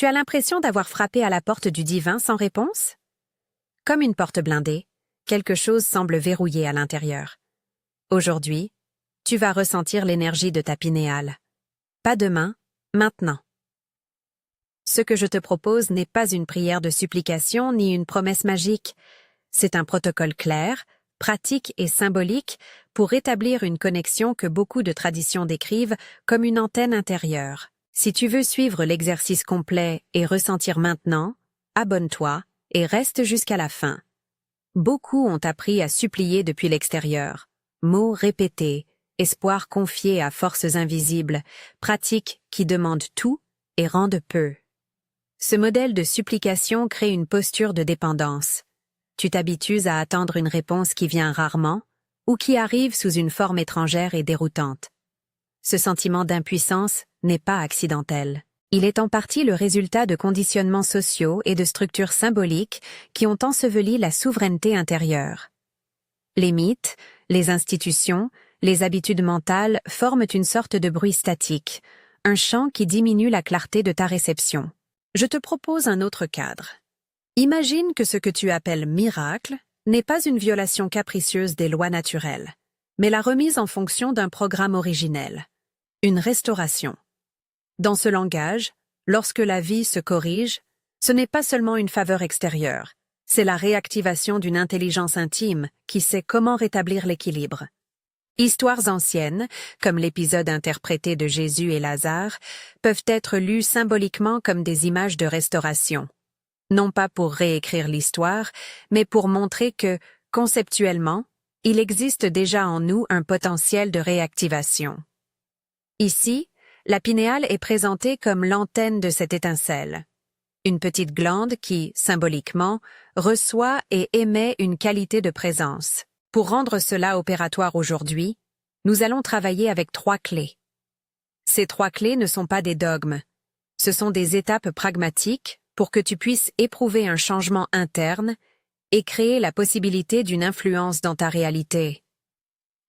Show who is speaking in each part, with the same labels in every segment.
Speaker 1: Tu as l'impression d'avoir frappé à la porte du divin sans réponse? Comme une porte blindée, quelque chose semble verrouillé à l'intérieur. Aujourd'hui, tu vas ressentir l'énergie de ta pinéale. Pas demain, maintenant. Ce que je te propose n'est pas une prière de supplication ni une promesse magique. C'est un protocole clair, pratique et symbolique pour établir une connexion que beaucoup de traditions décrivent comme une antenne intérieure. Si tu veux suivre l'exercice complet et ressentir maintenant, abonne-toi et reste jusqu'à la fin. Beaucoup ont appris à supplier depuis l'extérieur. Mots répétés, espoirs confiés à forces invisibles, pratiques qui demandent tout et rendent peu. Ce modèle de supplication crée une posture de dépendance. Tu t'habitues à attendre une réponse qui vient rarement ou qui arrive sous une forme étrangère et déroutante. Ce sentiment d'impuissance n'est pas accidentel. Il est en partie le résultat de conditionnements sociaux et de structures symboliques qui ont enseveli la souveraineté intérieure. Les mythes, les institutions, les habitudes mentales forment une sorte de bruit statique, un chant qui diminue la clarté de ta réception. Je te propose un autre cadre. Imagine que ce que tu appelles miracle n'est pas une violation capricieuse des lois naturelles, mais la remise en fonction d'un programme originel, une restauration. Dans ce langage, lorsque la vie se corrige, ce n'est pas seulement une faveur extérieure, c'est la réactivation d'une intelligence intime qui sait comment rétablir l'équilibre. Histoires anciennes, comme l'épisode interprété de Jésus et Lazare, peuvent être lues symboliquement comme des images de restauration. Non pas pour réécrire l'histoire, mais pour montrer que, conceptuellement, il existe déjà en nous un potentiel de réactivation. Ici, la pinéale est présentée comme l'antenne de cette étincelle. Une petite glande qui, symboliquement, reçoit et émet une qualité de présence. Pour rendre cela opératoire aujourd'hui, nous allons travailler avec 3 clés. Ces 3 clés ne sont pas des dogmes. Ce sont des étapes pragmatiques pour que tu puisses éprouver un changement interne et créer la possibilité d'une influence dans ta réalité.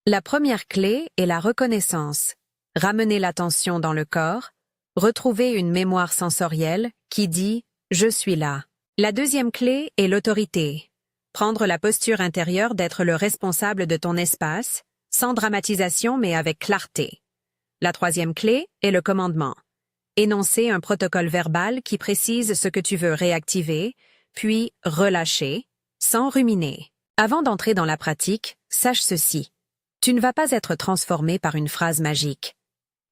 Speaker 1: La première clé est la reconnaissance. Ramener l'attention dans le corps, retrouver une mémoire sensorielle qui dit « je suis là ». La deuxième clé est l'autorité. Prendre la posture intérieure d'être le responsable de ton espace, sans dramatisation mais avec clarté. La troisième clé est le commandement. Énoncer un protocole verbal qui précise ce que tu veux réactiver, puis relâcher, sans ruminer. Avant d'entrer dans la pratique, sache ceci. Tu ne vas pas être transformé par une phrase magique.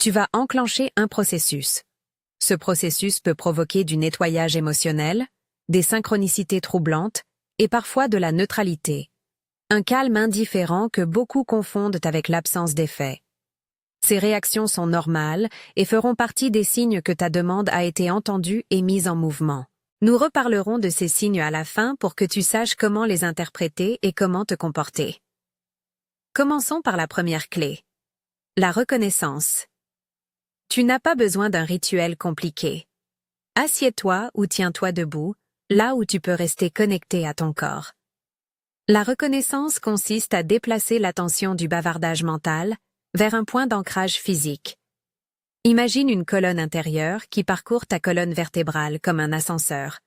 Speaker 1: Tu vas enclencher un processus. Ce processus peut provoquer du nettoyage émotionnel, des synchronicités troublantes et parfois de la neutralité. Un calme indifférent que beaucoup confondent avec l'absence d'effet. Ces réactions sont normales et feront partie des signes que ta demande a été entendue et mise en mouvement. Nous reparlerons de ces signes à la fin pour que tu saches comment les interpréter et comment te comporter. Commençons par la première clé. La reconnaissance. Tu n'as pas besoin d'un rituel compliqué. Assieds-toi ou tiens-toi debout, là où tu peux rester connecté à ton corps. La reconnaissance consiste à déplacer l'attention du bavardage mental vers un point d'ancrage physique. Imagine une colonne intérieure qui parcourt ta colonne vertébrale comme un ascenseur.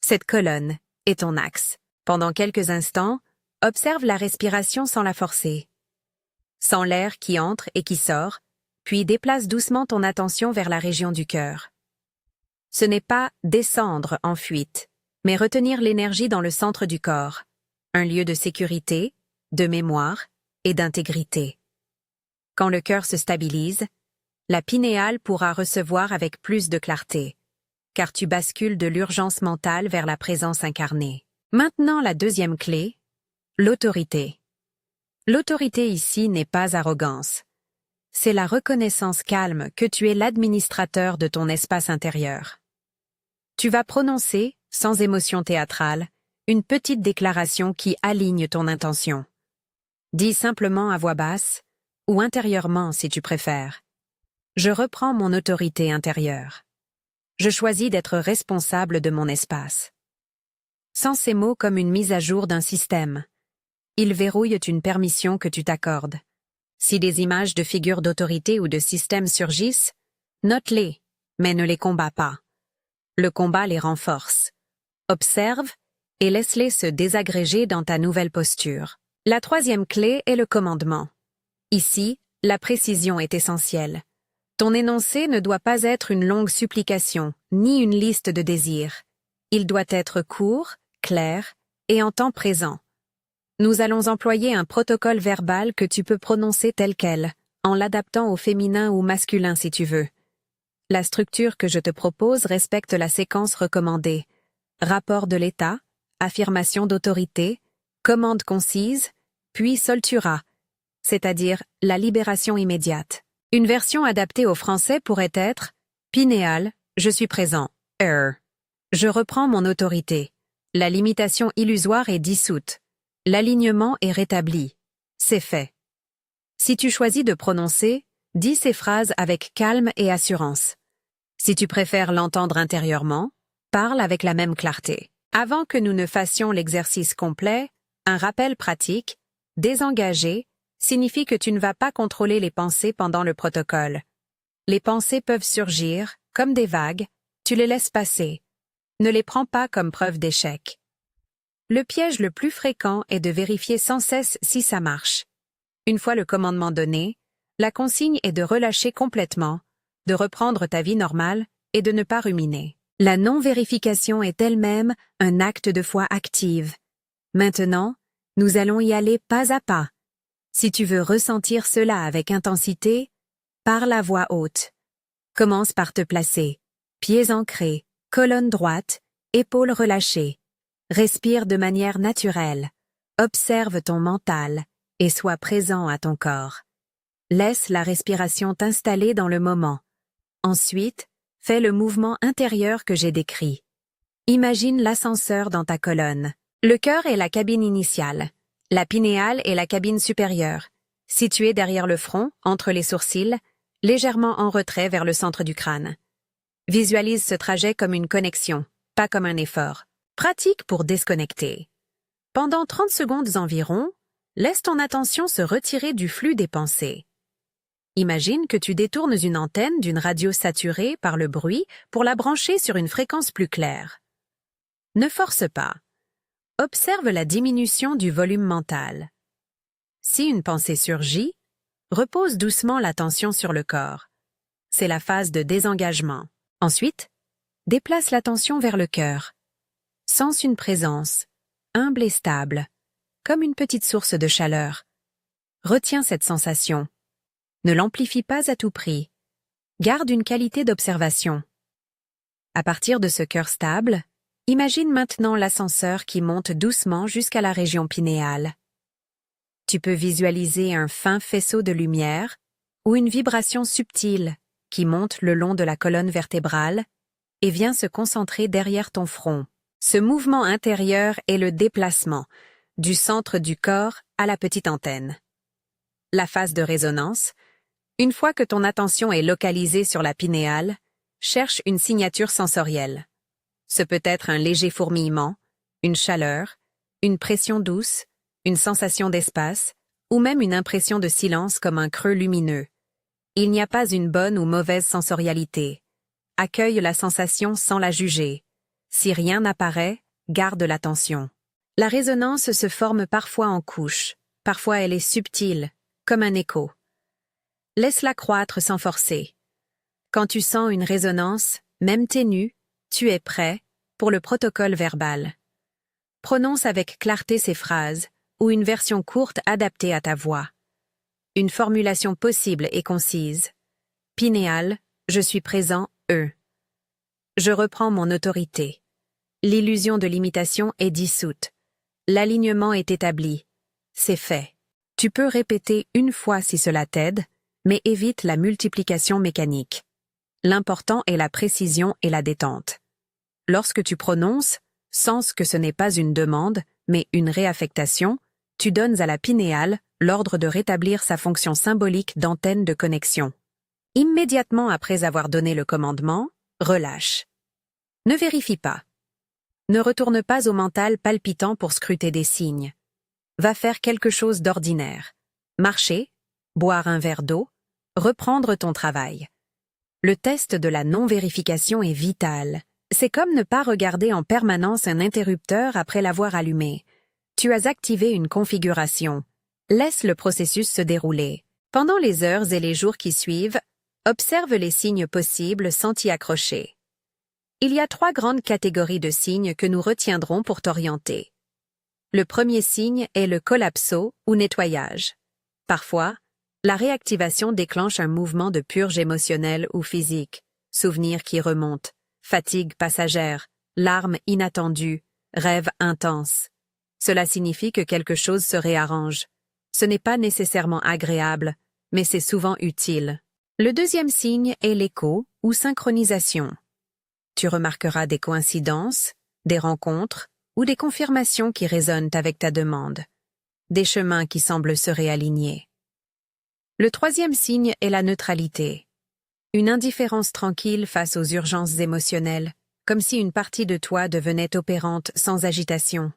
Speaker 1: Cette colonne est ton axe. Pendant quelques instants, observe la respiration sans la forcer. Sens l'air qui entre et qui sort, puis déplace doucement ton attention vers la région du cœur. Ce n'est pas descendre en fuite, mais retenir l'énergie dans le centre du corps, un lieu de sécurité, de mémoire et d'intégrité. Quand le cœur se stabilise, la pinéale pourra recevoir avec plus de clarté, car tu bascules de l'urgence mentale vers la présence incarnée. Maintenant la deuxième clé, l'autorité. L'autorité ici n'est pas arrogance. C'est la reconnaissance calme que tu es l'administrateur de ton espace intérieur. Tu vas prononcer, sans émotion théâtrale, une petite déclaration qui aligne ton intention. Dis simplement à voix basse, ou intérieurement si tu préfères. Je reprends mon autorité intérieure. Je choisis d'être responsable de mon espace. Sens ces mots comme une mise à jour d'un système. Ils verrouillent une permission que tu t'accordes. Si des images de figures d'autorité ou de système surgissent, note-les, mais ne les combats pas. Le combat les renforce. Observe et laisse-les se désagréger dans ta nouvelle posture. La troisième clé est le commandement. Ici, la précision est essentielle. Ton énoncé ne doit pas être une longue supplication, ni une liste de désirs. Il doit être court, clair et en temps présent. Nous allons employer un protocole verbal que tu peux prononcer tel quel, en l'adaptant au féminin ou masculin si tu veux. La structure que je te propose respecte la séquence recommandée. Rapport de l'état, affirmation d'autorité, commande concise, puis soltura, c'est-à-dire la libération immédiate. Une version adaptée au français pourrait être « Pinéal, je suis présent. Je reprends mon autorité. La limitation illusoire est dissoute. L'alignement est rétabli. C'est fait. » Si tu choisis de prononcer, dis ces phrases avec calme et assurance. Si tu préfères l'entendre intérieurement, parle avec la même clarté. Avant que nous ne fassions l'exercice complet, un rappel pratique, désengager, signifie que tu ne vas pas contrôler les pensées pendant le protocole. Les pensées peuvent surgir, comme des vagues, tu les laisses passer. Ne les prends pas comme preuve d'échec. Le piège le plus fréquent est de vérifier sans cesse si ça marche. Une fois le commandement donné, la consigne est de relâcher complètement, de reprendre ta vie normale et de ne pas ruminer. La non-vérification est elle-même un acte de foi active. Maintenant, nous allons y aller pas à pas. Si tu veux ressentir cela avec intensité, parle à voix haute. Commence par te placer. Pieds ancrés, colonne droite, épaules relâchées. Respire de manière naturelle. Observe ton mental et sois présent à ton corps. Laisse la respiration t'installer dans le moment. Ensuite, fais le mouvement intérieur que j'ai décrit. Imagine l'ascenseur dans ta colonne. Le cœur est la cabine initiale. La pinéale est la cabine supérieure, située derrière le front, entre les sourcils, légèrement en retrait vers le centre du crâne. Visualise ce trajet comme une connexion, pas comme un effort. Pratique pour déconnecter. Pendant 30 secondes environ, laisse ton attention se retirer du flux des pensées. Imagine que tu détournes une antenne d'une radio saturée par le bruit pour la brancher sur une fréquence plus claire. Ne force pas. Observe la diminution du volume mental. Si une pensée surgit, repose doucement l'attention sur le corps. C'est la phase de désengagement. Ensuite, déplace l'attention vers le cœur. Sens une présence, humble et stable, comme une petite source de chaleur. Retiens cette sensation. Ne l'amplifie pas à tout prix. Garde une qualité d'observation. À partir de ce cœur stable, imagine maintenant l'ascenseur qui monte doucement jusqu'à la région pinéale. Tu peux visualiser un fin faisceau de lumière ou une vibration subtile qui monte le long de la colonne vertébrale et vient se concentrer derrière ton front. Ce mouvement intérieur est le déplacement du centre du corps à la petite antenne. La phase de résonance, une fois que ton attention est localisée sur la pinéale, cherche une signature sensorielle. Ce peut être un léger fourmillement, une chaleur, une pression douce, une sensation d'espace, ou même une impression de silence comme un creux lumineux. Il n'y a pas une bonne ou mauvaise sensorialité. Accueille la sensation sans la juger. Si rien n'apparaît, garde l'attention. La résonance se forme parfois en couches, parfois elle est subtile, comme un écho. Laisse-la croître sans forcer. Quand tu sens une résonance, même ténue, tu es prêt pour le protocole verbal. Prononce avec clarté ces phrases, ou une version courte adaptée à ta voix. Une formulation possible et concise. Pinéal, je suis présent, Je reprends mon autorité. L'illusion de l'imitation est dissoute. L'alignement est établi. C'est fait. Tu peux répéter une fois si cela t'aide, mais évite la multiplication mécanique. L'important est la précision et la détente. Lorsque tu prononces, sens que ce n'est pas une demande, mais une réaffectation, tu donnes à la pinéale l'ordre de rétablir sa fonction symbolique d'antenne de connexion. Immédiatement après avoir donné le commandement, relâche. Ne vérifie pas. Ne retourne pas au mental palpitant pour scruter des signes. Va faire quelque chose d'ordinaire. Marcher, boire un verre d'eau, reprendre ton travail. Le test de la non-vérification est vital. C'est comme ne pas regarder en permanence un interrupteur après l'avoir allumé. Tu as activé une configuration. Laisse le processus se dérouler. Pendant les heures et les jours qui suivent, observe les signes possibles sans t'y accrocher. Il y a 3 grandes catégories de signes que nous retiendrons pour t'orienter. Le premier signe est le collapso ou nettoyage. Parfois, la réactivation déclenche un mouvement de purge émotionnelle ou physique, souvenirs qui remontent, fatigue passagère, larmes inattendues, rêves intenses. Cela signifie que quelque chose se réarrange. Ce n'est pas nécessairement agréable, mais c'est souvent utile. Le deuxième signe est l'écho ou synchronisation. Tu remarqueras des coïncidences, des rencontres ou des confirmations qui résonnent avec ta demande, des chemins qui semblent se réaligner. Le troisième signe est la neutralité. Une indifférence tranquille face aux urgences émotionnelles, comme si une partie de toi devenait opérante sans agitation.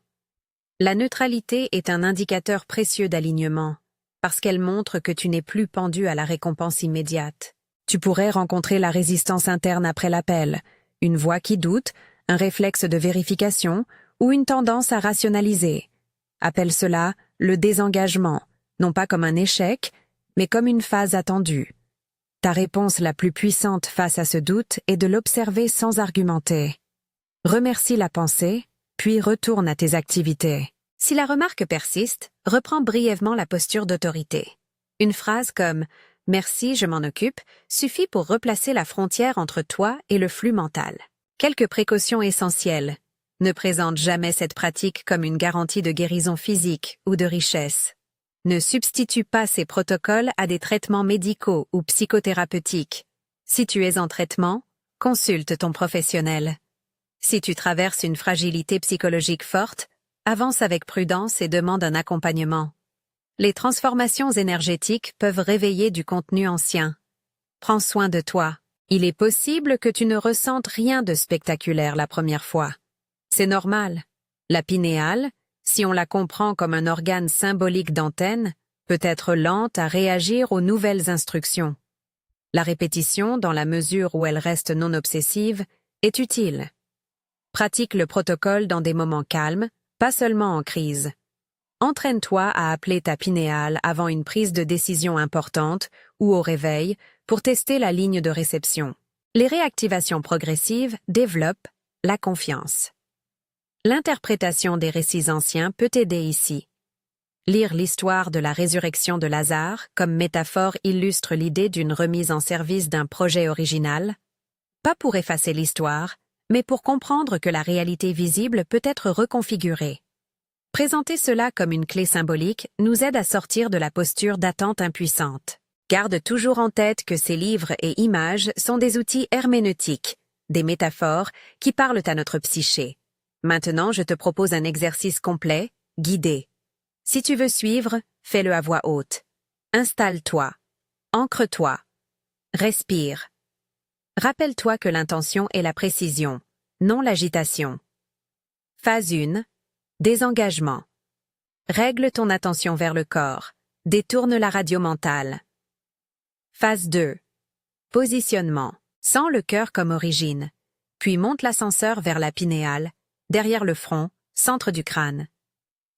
Speaker 1: La neutralité est un indicateur précieux d'alignement, parce qu'elle montre que tu n'es plus pendu à la récompense immédiate. Tu pourrais rencontrer la résistance interne après l'appel, une voix qui doute, un réflexe de vérification ou une tendance à rationaliser. Appelle cela le désengagement, non pas comme un échec, mais comme une phase attendue. Ta réponse la plus puissante face à ce doute est de l'observer sans argumenter. Remercie la pensée, puis retourne à tes activités. Si la remarque persiste, reprends brièvement la posture d'autorité. Une phrase comme « Merci, je m'en occupe » suffit pour replacer la frontière entre toi et le flux mental. Quelques précautions essentielles. Ne présente jamais cette pratique comme une garantie de guérison physique ou de richesse. Ne substitue pas ces protocoles à des traitements médicaux ou psychothérapeutiques. Si tu es en traitement, consulte ton professionnel. Si tu traverses une fragilité psychologique forte, avance avec prudence et demande un accompagnement. Les transformations énergétiques peuvent réveiller du contenu ancien. Prends soin de toi. Il est possible que tu ne ressentes rien de spectaculaire la première fois. C'est normal. La pinéale, si on la comprend comme un organe symbolique d'antenne, peut être lente à réagir aux nouvelles instructions. La répétition, dans la mesure où elle reste non obsessive, est utile. Pratique le protocole dans des moments calmes, pas seulement en crise. Entraîne-toi à appeler ta pinéale avant une prise de décision importante ou au réveil pour tester la ligne de réception. Les réactivations progressives développent la confiance. L'interprétation des récits anciens peut t'aider ici. Lire l'histoire de la résurrection de Lazare comme métaphore illustre l'idée d'une remise en service d'un projet original, pas pour effacer l'histoire, mais pour comprendre que la réalité visible peut être reconfigurée. Présenter cela comme une clé symbolique nous aide à sortir de la posture d'attente impuissante. Garde toujours en tête que ces livres et images sont des outils herméneutiques, des métaphores qui parlent à notre psyché. Maintenant, je te propose un exercice complet, guidé. Si tu veux suivre, fais-le à voix haute. Installe-toi. Ancre-toi. Respire. Rappelle-toi que l'intention est la précision, non l'agitation. Phase 1. Désengagement. Règle ton attention vers le corps. Détourne la radio mentale. Phase 2. Positionnement. Sens le cœur comme origine. Puis monte l'ascenseur vers la pinéale, derrière le front, centre du crâne.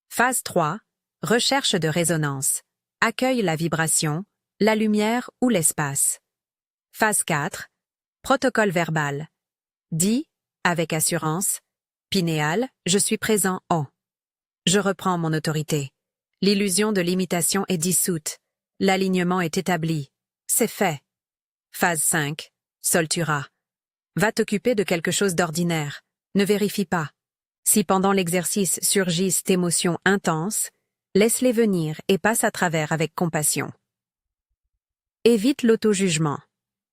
Speaker 1: Phase 3. Recherche de résonance. Accueille la vibration, la lumière ou l'espace. Phase 4. Protocole verbal. Dis, avec assurance, pinéale, je suis présent en. Je reprends mon autorité. L'illusion de l'imitation est dissoute. L'alignement est établi. C'est fait. Phase 5. Soltura. Va t'occuper de quelque chose d'ordinaire. Ne vérifie pas. Si pendant l'exercice surgissent émotions intenses, laisse-les venir et passe à travers avec compassion. Évite l'auto-jugement.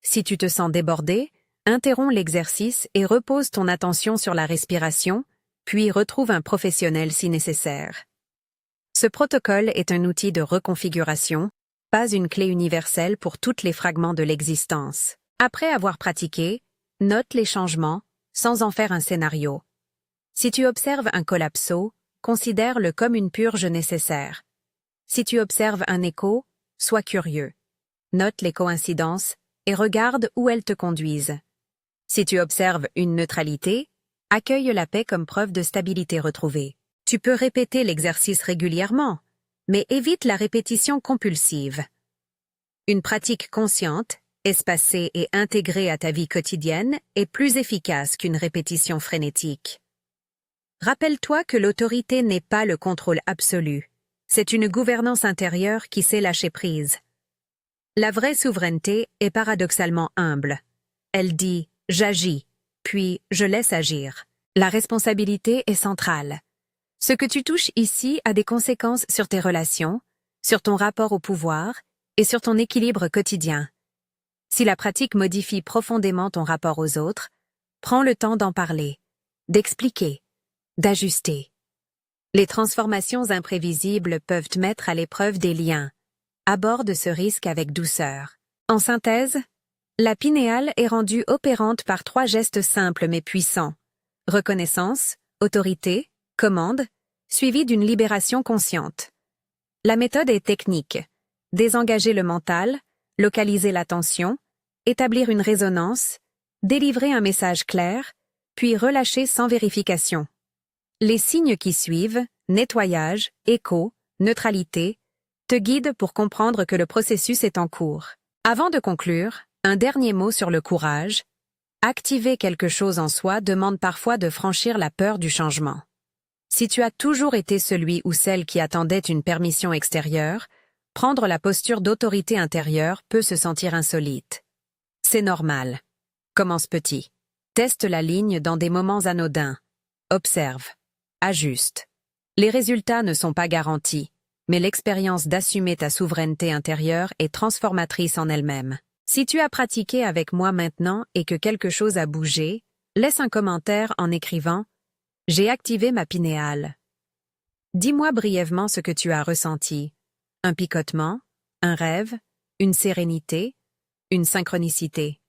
Speaker 1: Si tu te sens débordé, interromps l'exercice et repose ton attention sur la respiration, puis retrouve un professionnel si nécessaire. Ce protocole est un outil de reconfiguration, pas une clé universelle pour tous les fragments de l'existence. Après avoir pratiqué, note les changements, sans en faire un scénario. Si tu observes un collapso, considère-le comme une purge nécessaire. Si tu observes un écho, sois curieux. Note les coïncidences et regarde où elles te conduisent. Si tu observes une neutralité, accueille la paix comme preuve de stabilité retrouvée. Tu peux répéter l'exercice régulièrement, mais évite la répétition compulsive. Une pratique consciente, espacée et intégrée à ta vie quotidienne est plus efficace qu'une répétition frénétique. Rappelle-toi que l'autorité n'est pas le contrôle absolu. C'est une gouvernance intérieure qui sait lâcher prise. La vraie souveraineté est paradoxalement humble. Elle dit « j'agis », puis « je laisse agir ». La responsabilité est centrale. Ce que tu touches ici a des conséquences sur tes relations, sur ton rapport au pouvoir et sur ton équilibre quotidien. Si la pratique modifie profondément ton rapport aux autres, prends le temps d'en parler, d'expliquer, d'ajuster. Les transformations imprévisibles peuvent te mettre à l'épreuve des liens. Aborde ce risque avec douceur. En synthèse, la pinéale est rendue opérante par 3 gestes simples mais puissants. Reconnaissance, autorité, commande, suivie d'une libération consciente. La méthode est technique. Désengager le mental, localiser l'attention, établir une résonance, délivrer un message clair, puis relâcher sans vérification. Les signes qui suivent, nettoyage, écho, neutralité, te guident pour comprendre que le processus est en cours. Avant de conclure, un dernier mot sur le courage. Activer quelque chose en soi demande parfois de franchir la peur du changement. Si tu as toujours été celui ou celle qui attendait une permission extérieure, prendre la posture d'autorité intérieure peut se sentir insolite. C'est normal. Commence petit. Teste la ligne dans des moments anodins. Observe. Ajuste. Les résultats ne sont pas garantis, mais l'expérience d'assumer ta souveraineté intérieure est transformatrice en elle-même. Si tu as pratiqué avec moi maintenant et que quelque chose a bougé, laisse un commentaire en écrivant « J'ai activé ma pinéale ». Dis-moi brièvement ce que tu as ressenti. Un picotement, un rêve, une sérénité, une synchronicité.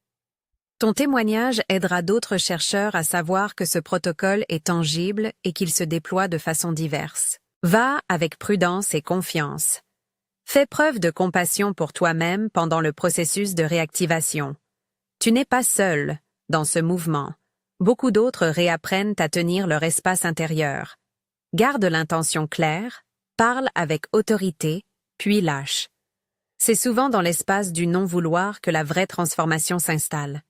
Speaker 1: Ton témoignage aidera d'autres chercheurs à savoir que ce protocole est tangible et qu'il se déploie de façon diverse. Va avec prudence et confiance. Fais preuve de compassion pour toi-même pendant le processus de réactivation. Tu n'es pas seul dans ce mouvement. Beaucoup d'autres réapprennent à tenir leur espace intérieur. Garde l'intention claire, parle avec autorité, puis lâche. C'est souvent dans l'espace du non-vouloir que la vraie transformation s'installe.